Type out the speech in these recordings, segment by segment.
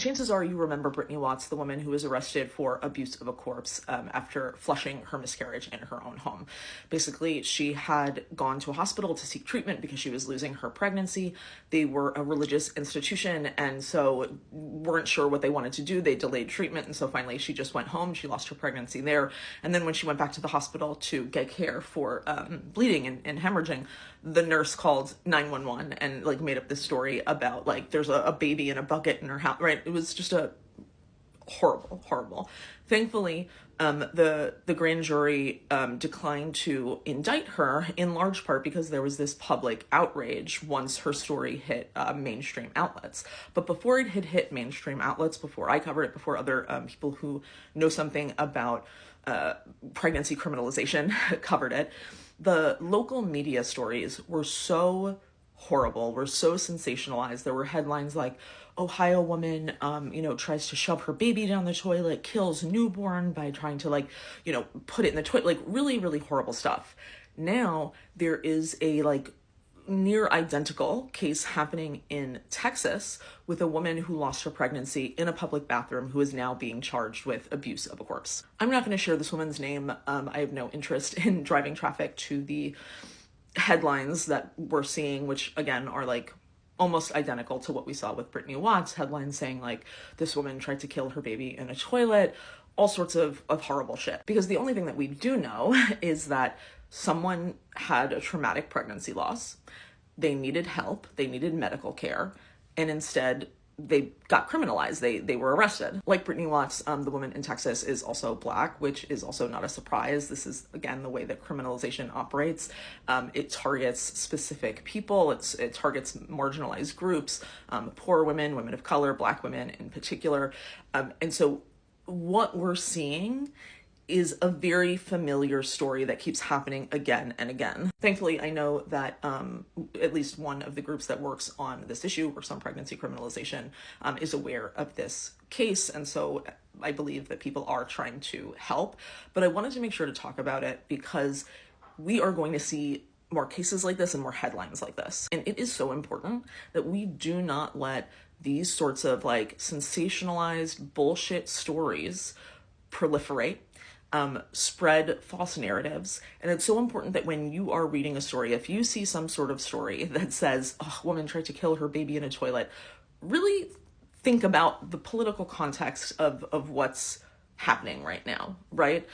Chances are you remember Brittany Watts, the woman who was arrested for abuse of a corpse after flushing her miscarriage in her own home. Basically, she had gone to a hospital to seek treatment because she was losing her pregnancy. They were a religious institution and so weren't sure what they wanted to do. They delayed treatment, and so finally she just went home. She lost her pregnancy there. And then when she went back to the hospital to get care for bleeding and hemorrhaging, the nurse called 911 and like made up this story about like there's a baby in a bucket in her house, right? It was just a horrible. Thankfully, the grand jury declined to indict her, in large part because there was this public outrage once her story hit mainstream outlets. But before it had hit mainstream outlets, before I covered it, before other people who know something about pregnancy criminalization covered it, the local media stories were so horrible, were so sensationalized. There were headlines like, Ohio woman, tries to shove her baby down the toilet, kills newborn by trying to put it in the toilet, like really, really horrible stuff. Now there is a near identical case happening in Texas with a woman who lost her pregnancy in a public bathroom who is now being charged with abuse of a corpse. I'm not going to share this woman's name. I have no interest in driving traffic to the headlines that we're seeing, which again are almost identical to what we saw with Brittany Watts. Headlines saying this woman tried to kill her baby in a toilet, all sorts of horrible shit. Because the only thing that we do know is that someone had a traumatic pregnancy loss, they needed help, they needed medical care, and instead they got criminalized. They were arrested. Like Brittany Watts, the woman in Texas is also Black, which is also not a surprise. This is, again, the way that criminalization operates. It targets specific people. It targets marginalized groups, poor women, women of color, Black women in particular. And so what we're seeing is a very familiar story that keeps happening again and again. Thankfully, I know that at least one of the groups that works on this issue, works on pregnancy criminalization, is aware of this case. And so I believe that people are trying to help. But I wanted to make sure to talk about it because we are going to see more cases like this and more headlines like this. And it is so important that we do not let these sorts of sensationalized bullshit stories proliferate, spread false narratives. And it's so important that when you are reading a story, if you see some sort of story that says, woman tried to kill her baby in a toilet, really think about the political context of what's happening right now, right?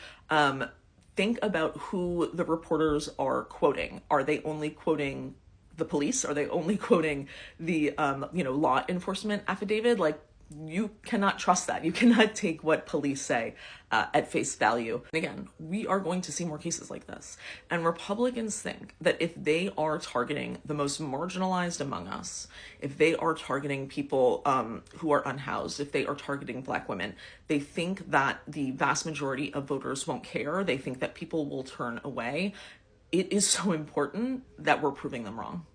Think about who the reporters are quoting. Are they only quoting the police? Are they only quoting the, law enforcement affidavit? You cannot trust that. You cannot take what police say at face value. And again, we are going to see more cases like this. And Republicans think that if they are targeting the most marginalized among us, if they are targeting people who are unhoused, if they are targeting Black women, they think that the vast majority of voters won't care. They think that people will turn away. It is so important that we're proving them wrong.